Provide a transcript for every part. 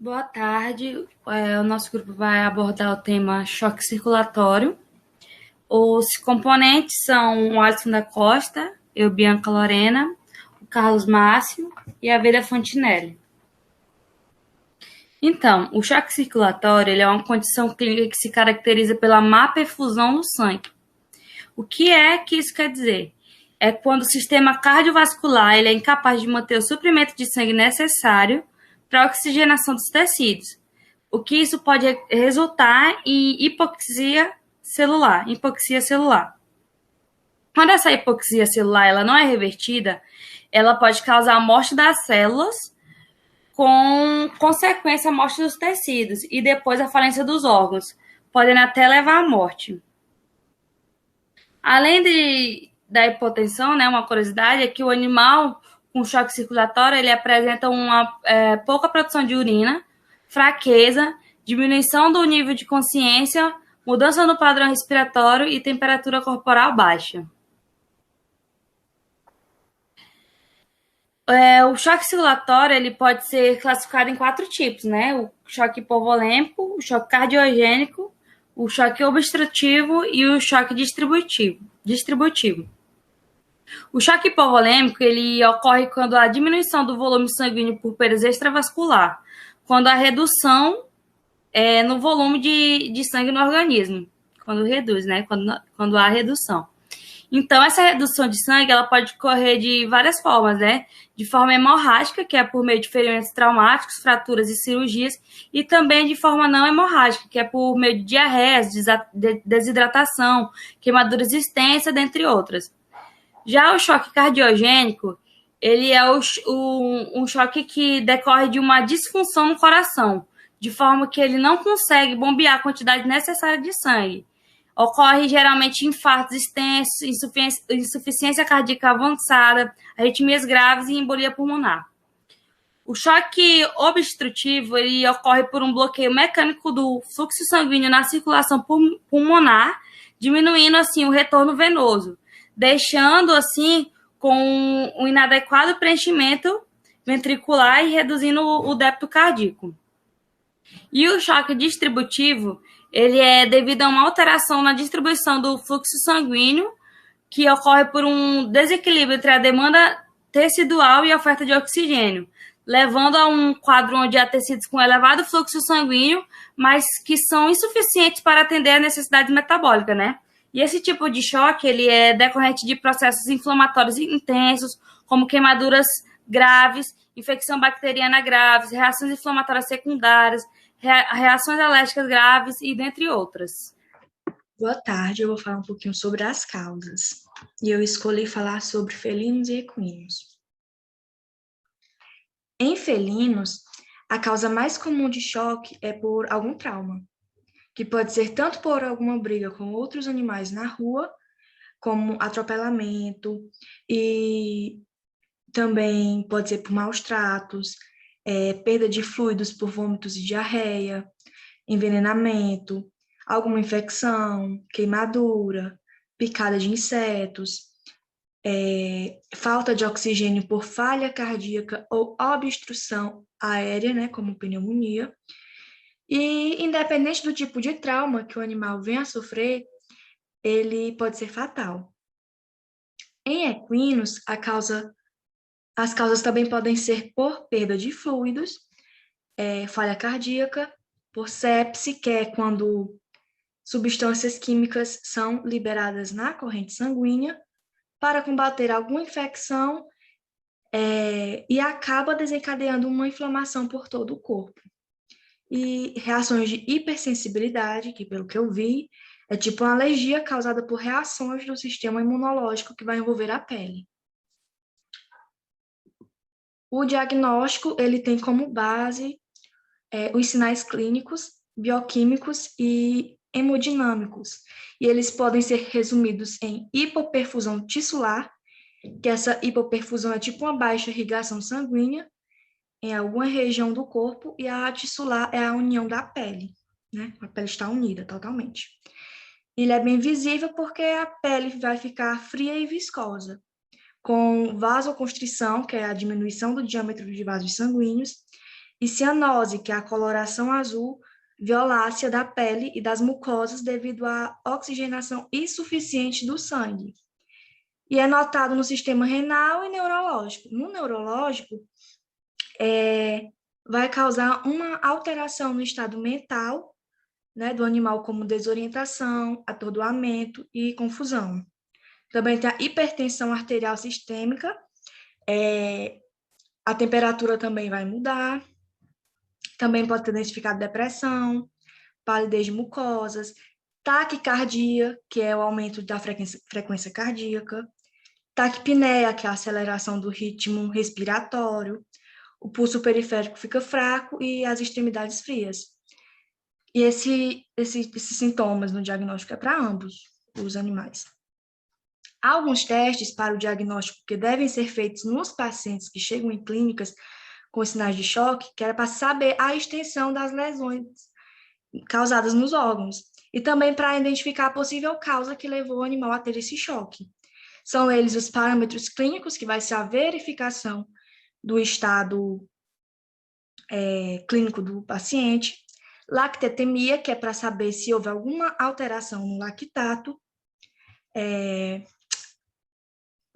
Boa tarde. O nosso grupo vai abordar o tema choque circulatório. Os componentes são o Alisson da Costa, eu, Bianca Lorena, o Carlos Márcio e a Vera Fontinelli. Então, o choque circulatório ele é uma condição clínica que se caracteriza pela má perfusão no sangue. O que é que isso quer dizer? É quando o sistema cardiovascular ele é incapaz de manter o suprimento de sangue necessário para a oxigenação dos tecidos, o que isso pode resultar em hipoxia celular. Quando essa hipoxia celular ela não é revertida, ela pode causar a morte das células, com consequência a morte dos tecidos e depois a falência dos órgãos, podendo até levar à morte. Da hipotensão, né, uma curiosidade é que o animal com choque circulatório ele apresenta uma pouca produção de urina, fraqueza, diminuição do nível de consciência, mudança no padrão respiratório e temperatura corporal baixa. O choque circulatório ele pode ser classificado em 4 tipos, né? O choque hipovolêmico, o choque cardiogênico, o choque obstrutivo e o choque distributivo. O choque hipovolêmico ele ocorre quando há diminuição do volume sanguíneo por perda extravascular, quando há redução no volume de sangue no organismo, quando reduz, né? Quando há redução. Então, essa redução de sangue ela pode ocorrer de várias formas, né? De forma hemorrágica, que é por meio de ferimentos traumáticos, fraturas e cirurgias, e também de forma não hemorrágica, que é por meio de diarreias, desidratação, queimaduras extensas, dentre outras. Já o choque cardiogênico, ele é um choque que decorre de uma disfunção no coração, de forma que ele não consegue bombear a quantidade necessária de sangue. Ocorre geralmente infartos extensos, insuficiência cardíaca avançada, arritmias graves e embolia pulmonar. O choque obstrutivo ele ocorre por um bloqueio mecânico do fluxo sanguíneo na circulação pulmonar, diminuindo assim o retorno venoso, deixando assim com um inadequado preenchimento ventricular e reduzindo o débito cardíaco. E o choque distributivo, ele é devido a uma alteração na distribuição do fluxo sanguíneo, que ocorre por um desequilíbrio entre a demanda tecidual e a oferta de oxigênio, levando a um quadro onde há tecidos com elevado fluxo sanguíneo, mas que são insuficientes para atender a necessidade metabólica, né? E esse tipo de choque, ele é decorrente de processos inflamatórios intensos, como queimaduras graves, infecção bacteriana graves, reações inflamatórias secundárias, reações alérgicas graves e dentre outras. Boa tarde, eu vou falar um pouquinho sobre as causas. E eu escolhi falar sobre felinos e equinos. Em felinos, a causa mais comum de choque é por algum trauma, que pode ser tanto por alguma briga com outros animais na rua, como atropelamento, e também pode ser por maus tratos, perda de fluidos por vômitos e diarreia, envenenamento, alguma infecção, queimadura, picada de insetos, falta de oxigênio por falha cardíaca ou obstrução aérea, né, como pneumonia. E, independente do tipo de trauma que o animal venha a sofrer, ele pode ser fatal. Em equinos, as causas também podem ser por perda de fluidos, falha cardíaca, por sepse, que é quando substâncias químicas são liberadas na corrente sanguínea para combater alguma infecção e acaba desencadeando uma inflamação por todo o corpo. E reações de hipersensibilidade, que pelo que eu vi, é tipo uma alergia causada por reações do sistema imunológico que vai envolver a pele. O diagnóstico, ele tem como base os sinais clínicos, bioquímicos e hemodinâmicos, e eles podem ser resumidos em hipoperfusão tissular, que essa hipoperfusão é tipo uma baixa irrigação sanguínea em alguma região do corpo, e a tissular é a união da pele, né? A pele está unida totalmente. Ele é bem visível porque a pele vai ficar fria e viscosa, com vasoconstrição, que é a diminuição do diâmetro de vasos sanguíneos, e cianose, que é a coloração azul violácea da pele e das mucosas devido à oxigenação insuficiente do sangue. E é notado no sistema renal e neurológico. No neurológico, vai causar uma alteração no estado mental, né, do animal, como desorientação, atordoamento e confusão. Também tem a hipertensão arterial sistêmica, a temperatura também vai mudar, também pode ter identificado depressão, palidez de mucosas, taquicardia, que é o aumento da frequência cardíaca, taquipneia, que é a aceleração do ritmo respiratório, o pulso periférico fica fraco e as extremidades frias. E esses sintomas no diagnóstico é para ambos os animais. Há alguns testes para o diagnóstico que devem ser feitos nos pacientes que chegam em clínicas com sinais de choque, que era para saber a extensão das lesões causadas nos órgãos e também para identificar a possível causa que levou o animal a ter esse choque. São eles os parâmetros clínicos, que vai ser a verificação do estado clínico do paciente, lactetemia, que é para saber se houve alguma alteração no lactato,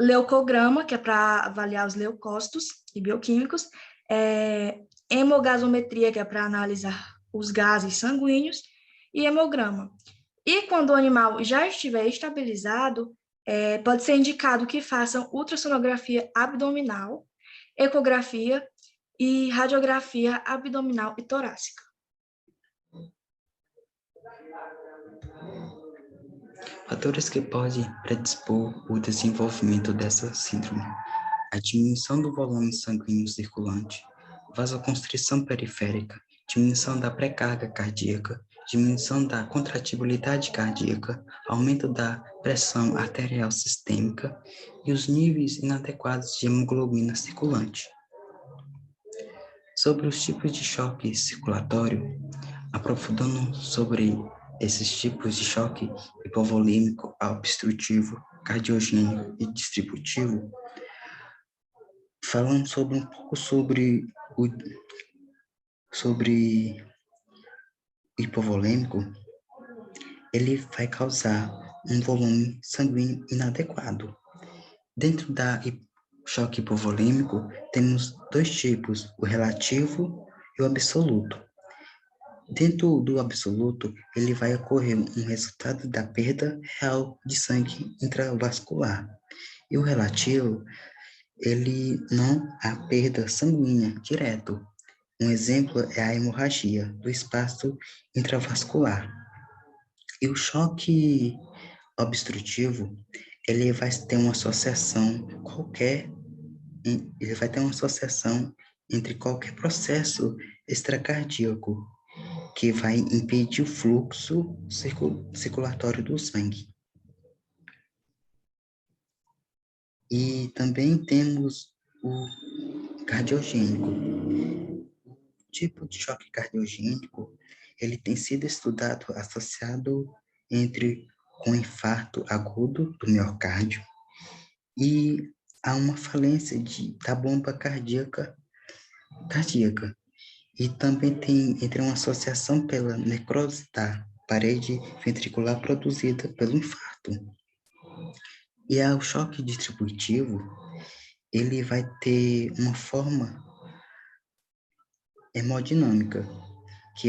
leucograma, que é para avaliar os leucócitos e bioquímicos, hemogasometria, que é para analisar os gases sanguíneos, e hemograma. E quando o animal já estiver estabilizado, pode ser indicado que façam ultrassonografia abdominal, ecografia e radiografia abdominal e torácica. Fatores que podem predispor o desenvolvimento dessa síndrome: a diminuição do volume sanguíneo circulante, vasoconstrição periférica, diminuição da pré-carga cardíaca, diminuição da contratibilidade cardíaca, aumento da pressão arterial sistêmica e os níveis inadequados de hemoglobina circulante. Sobre os tipos de choque circulatório, aprofundando sobre esses tipos de choque hipovolêmico, obstrutivo, cardiogênico e distributivo, falando um pouco sobre o hipovolêmico, ele vai causar um volume sanguíneo inadequado. Dentro da choque hipovolêmico, temos dois tipos, o relativo e o absoluto. Dentro do absoluto, ele vai ocorrer um resultado da perda real de sangue intravascular. E o relativo, ele não há perda sanguínea direto. Um exemplo é a hemorragia do espaço intravascular. E o choque obstrutivo, ele vai ter uma associação entre qualquer processo extracardíaco que vai impedir o fluxo circulatório do sangue. E também temos o cardiogênico. O tipo de choque cardiogênico, ele tem sido estudado associado com infarto agudo do miocárdio e a uma falência da bomba cardíaca. E também tem uma associação pela necrose da parede ventricular produzida pelo infarto. E o choque distributivo, ele vai ter uma forma hemodinâmica, que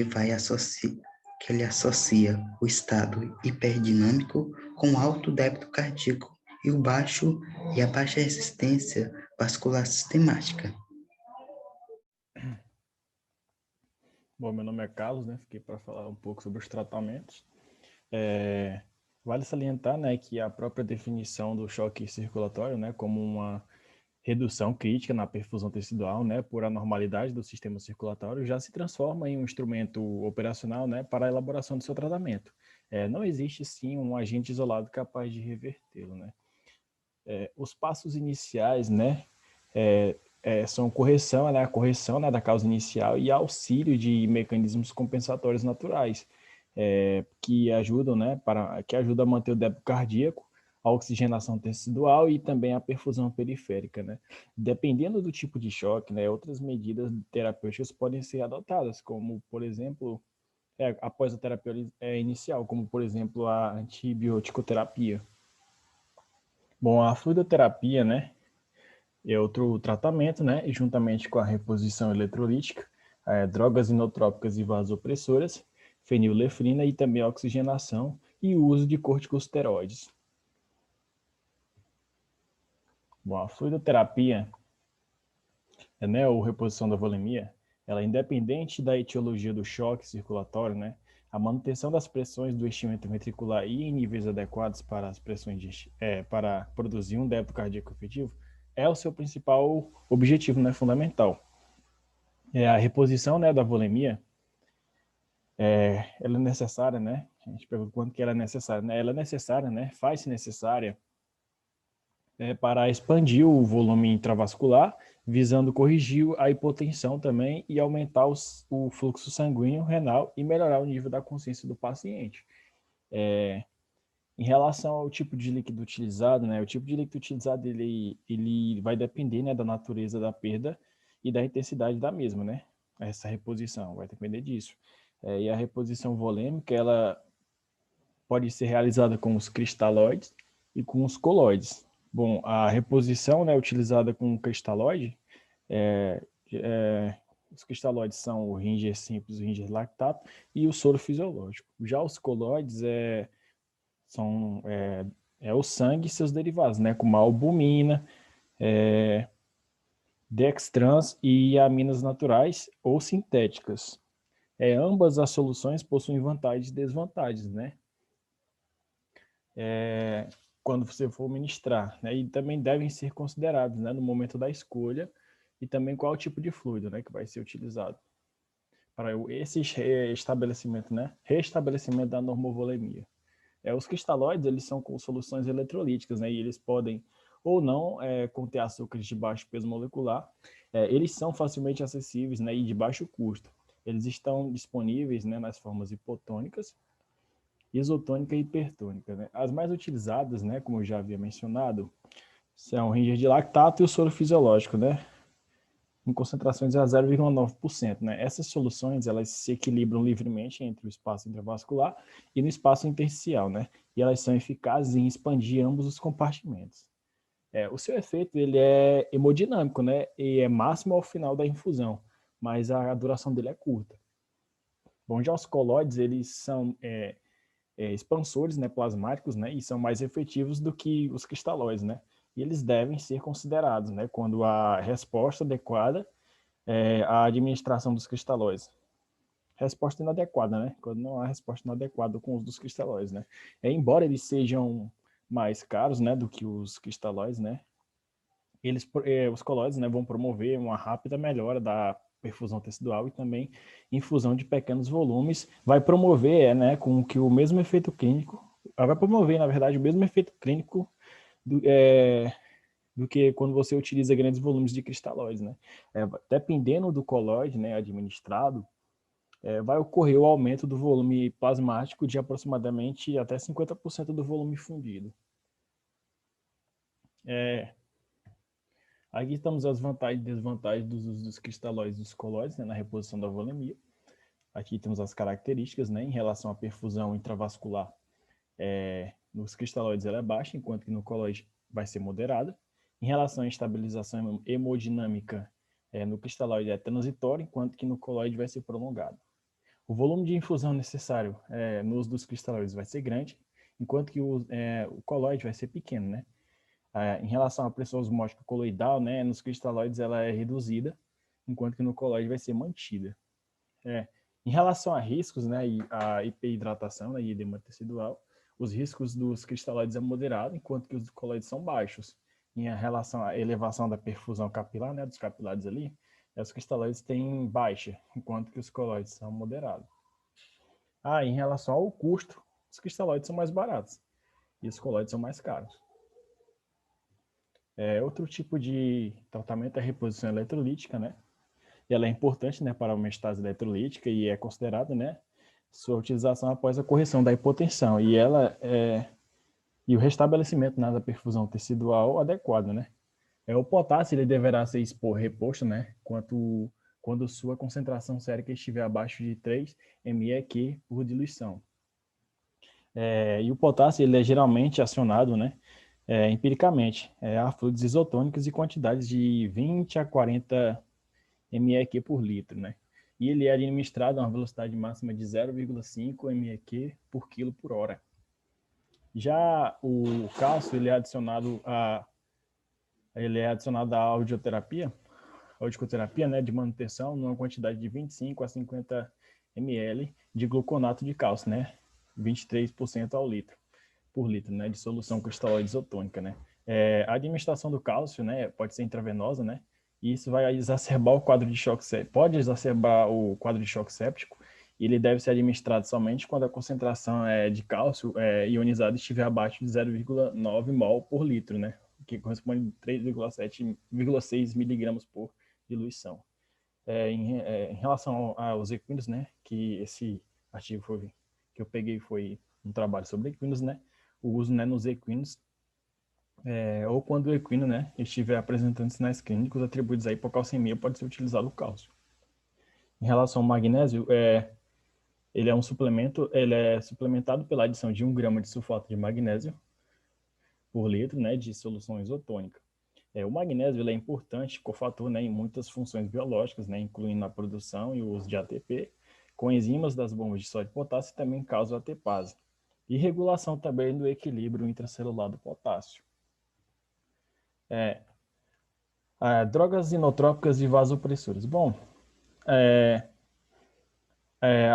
ele associa o estado hiperdinâmico com alto débito cardíaco e a baixa resistência vascular sistemática. Bom, meu nome é Carlos, né? Fiquei para falar um pouco sobre os tratamentos. Vale salientar, né, que a própria definição do choque circulatório, né, como uma redução crítica na perfusão tecidual, né, por anormalidade do sistema circulatório, já se transforma em um instrumento operacional, né, para a elaboração do seu tratamento. Não existe, sim, um agente isolado capaz de revertê-lo, né. Os passos iniciais, né, são a correção, né, da causa inicial e auxílio de mecanismos compensatórios naturais, que ajudam, né, a manter o débito cardíaco, a oxigenação tecidual e também a perfusão periférica, né? Dependendo do tipo de choque, né, outras medidas terapêuticas podem ser adotadas, como, por exemplo, após a terapia inicial, como, por exemplo, a antibioticoterapia. Bom, a fluidoterapia, né, é outro tratamento, né, juntamente com a reposição eletrolítica, drogas inotrópicas e vasopressoras, fenilefrina e também a oxigenação e o uso de corticosteroides. Bom, a fluidoterapia, né, ou reposição da volemia, ela é independente da etiologia do choque circulatório, né, a manutenção das pressões do enchimento ventricular e em níveis adequados para as pressões para produzir um débito cardíaco efetivo é o seu principal objetivo, né, fundamental. A reposição, né, da volemia, ela é necessária, né? A gente pergunta quanto que ela é necessária, né? Ela é necessária, né? Faz-se necessária para expandir o volume intravascular, visando corrigir a hipotensão também e aumentar o fluxo sanguíneo renal e melhorar o nível da consciência do paciente. Em relação ao tipo de líquido utilizado, né? O tipo de líquido utilizado ele vai depender, né, da natureza da perda e da intensidade da mesma, né? Essa reposição vai depender disso. E a reposição volêmica, ela pode ser realizada com os cristalóides e com os coloides. Bom, a reposição, né, utilizada com o cristalóide, os cristalóides são o Ringer simples, o Ringer lactato e o soro fisiológico. Já os coloides são o sangue e seus derivados, né, como a albumina, dextrans e aminas naturais ou sintéticas. Ambas as soluções possuem vantagens e desvantagens, né? Quando você for ministrar, né? E também devem ser considerados, né, no momento da escolha e também qual tipo de fluido, né, que vai ser utilizado para esse estabelecimento, né, restabelecimento da normovolemia. Os cristalóides, eles são com soluções eletrolíticas, né, e eles podem ou não conter açúcares de baixo peso molecular. Eles são facilmente acessíveis, né, e de baixo custo. Eles estão disponíveis, né, nas formas hipotônicas, isotônica e hipertônica, né? As mais utilizadas, né, como eu já havia mencionado, são o Ringer de lactato e o soro fisiológico, né, em concentrações a 0,9%, né? Essas soluções, elas se equilibram livremente entre o espaço intravascular e no espaço intersticial, né? E elas são eficazes em expandir ambos os compartimentos. O seu efeito, ele é hemodinâmico, né? E é máximo ao final da infusão, mas a duração dele é curta. Bom, já os coloides, eles são expansores, né, plasmáticos, né, e são mais efetivos do que os cristalóides, né, e eles devem ser considerados, né, quando há resposta adequada à administração dos cristalóides. Resposta inadequada, né, quando não há resposta inadequada com o uso dos cristalóides, né. Embora eles sejam mais caros, né, do que os cristalóides, né, os coloides, né, vão promover uma rápida melhora da perfusão tecidual e também infusão de pequenos volumes, vai promover, né, com que o mesmo efeito clínico, vai promover, na verdade, o mesmo efeito clínico do que quando você utiliza grandes volumes de cristalóides, né. Dependendo do colóide, né, administrado, vai ocorrer o aumento do volume plasmático de aproximadamente até 50% do volume fundido. Aqui estamos as vantagens e desvantagens dos usos dos cristalóides e dos coloides, né, na reposição da volemia. Aqui temos as características, né, em relação à perfusão intravascular. Nos cristalóides ela é baixa, enquanto que no coloide vai ser moderada. Em relação à estabilização hemodinâmica, no cristalóide é transitório, enquanto que no coloide vai ser prolongado. O volume de infusão necessário no uso dos cristalóides vai ser grande, enquanto que o coloide vai ser pequeno, né? Em relação à pressão osmótica coloidal, né, nos cristalóides ela é reduzida, enquanto que no coloide vai ser mantida. Em relação a riscos, né, a hiperidratação, né, e edema tecidual, os riscos dos cristalóides é moderado, enquanto que os coloides são baixos. Em relação à elevação da perfusão capilar, né, dos capilares ali, os cristalóides têm baixa, enquanto que os coloides são moderados. Em relação ao custo, os cristalóides são mais baratos e os coloides são mais caros. Outro tipo de tratamento é a reposição eletrolítica, né? E ela é importante, né, para a homeostase eletrolítica e é considerada, né, sua utilização após a correção da hipotensão. E ela e o restabelecimento, né, da perfusão tecidual adequado, né? O potássio ele deverá ser reposto, né, quando sua concentração sérica estiver abaixo de 3 mEq por diluição. E o potássio ele é geralmente acionado, né, empiricamente, a fluidos isotônicos e quantidades de 20 a 40 mEq por litro, né? E ele é administrado a uma velocidade máxima de 0,5 mEq por quilo por hora. Já o cálcio ele é adicionado à audioterapia, né, de manutenção, numa quantidade de 25 a 50 ml de gluconato de cálcio, né, 23% por litro, né, de solução cristalóide isotônica, né. A administração do cálcio, né, pode ser intravenosa, né, e isso vai exacerbar o quadro de choque séptico, pode exacerbar o quadro de choque séptico, e ele deve ser administrado somente quando a concentração de cálcio ionizado estiver abaixo de 0,9 mol por litro, né, que corresponde a 3,6 miligramas por diluição. Em relação aos equinos, né, que esse artigo que eu peguei foi um trabalho sobre equinos, né, o uso, né, nos equinos, ou quando o equino, né, estiver apresentando sinais clínicos atribuídos à hipocalcemia, pode ser utilizado o cálcio. Em relação ao magnésio, ele é um suplemento, ele é suplementado pela adição de 1 grama de sulfato de magnésio por litro, né, de solução isotônica. O magnésio ele é importante cofator, né, em muitas funções biológicas, né, incluindo a produção e o uso de ATP, coenzimas das bombas de sódio e potássio também causam ATPase. E regulação também do equilíbrio intracelular do potássio. Drogas inotrópicas e vasopressoras. Bom,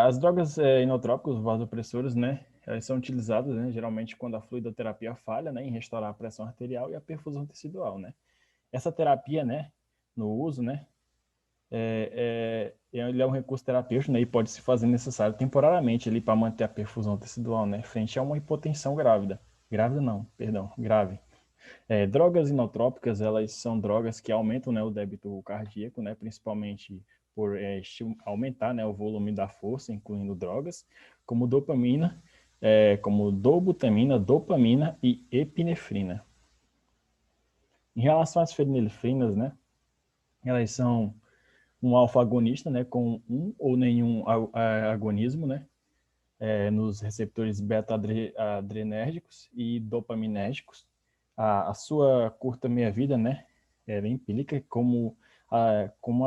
as drogas inotrópicas, vasopressoras, né, elas são utilizadas, né, geralmente quando a fluidoterapia falha, né, em restaurar a pressão arterial e a perfusão tecidual, né. Essa terapia, né, no uso, né, ele é um recurso terapêutico, né, e pode se fazer necessário temporariamente ali para manter a perfusão tecidual, né, frente a uma hipotensão grávida. Grávida não, perdão, grave. Drogas inotrópicas, elas são drogas que aumentam, né, o débito cardíaco, né, principalmente por aumentar, né, o volume da força, incluindo drogas, como dopamina, como dobutamina, dopamina e epinefrina. Em relação às fenilefrinas, né, elas são um alfa-agonista, né, com um ou nenhum agonismo, né, nos receptores beta-adrenérgicos e dopaminérgicos. A sua curta meia-vida, né, ela implica como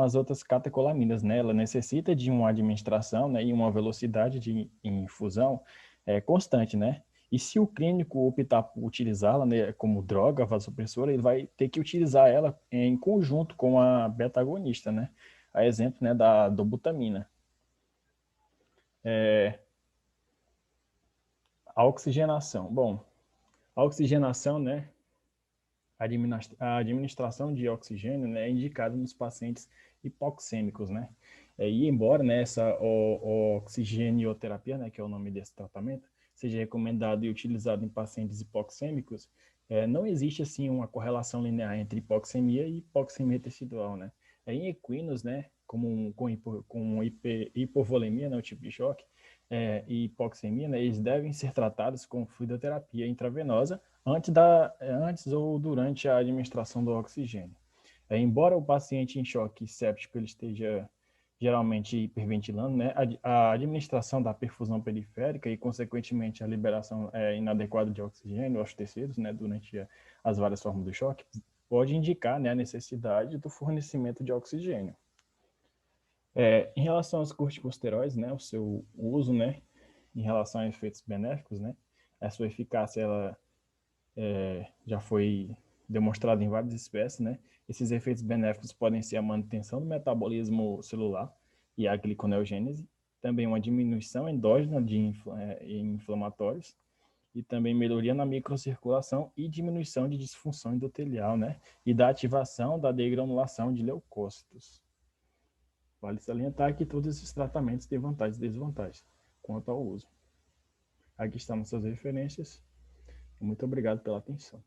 as outras catecolaminas, né, ela necessita de uma administração, né, e uma velocidade de infusão constante, né, e se o clínico optar por utilizá-la, né, como droga vasopressora, ele vai ter que utilizar ela em conjunto com a beta-agonista, né, a exemplo, né, da dobutamina. A oxigenação. Bom, a oxigenação, né, a administração de oxigênio, né, é indicada nos pacientes hipoxêmicos, né? E embora, né, essa oxigenioterapia, né, que é o nome desse tratamento, seja recomendado e utilizado em pacientes hipoxêmicos, não existe assim uma correlação linear entre hipoxemia e hipoxemia tecidual, né? Em equinos, né, com hipovolemia, né, o tipo de choque, e hipoxemia, né, eles devem ser tratados com fluidoterapia intravenosa antes ou durante a administração do oxigênio. Embora o paciente em choque séptico ele esteja geralmente hiperventilando, né, a administração da perfusão periférica e, consequentemente, a liberação inadequada de oxigênio aos tecidos, né, durante as várias formas do choque, pode indicar, né, a necessidade do fornecimento de oxigênio. Em relação aos corticosteroides, né, o seu uso, né, em relação a efeitos benéficos, né, a sua eficácia ela já foi demonstrada em várias espécies, né? Esses efeitos benéficos podem ser a manutenção do metabolismo celular e a gliconeogênese, também uma diminuição endógena de inflamatórios e também melhoria na microcirculação e diminuição de disfunção endotelial, né? E da ativação da degranulação de leucócitos. Vale salientar que todos esses tratamentos têm vantagens e desvantagens quanto ao uso. Aqui estão nossas referências. Muito obrigado pela atenção.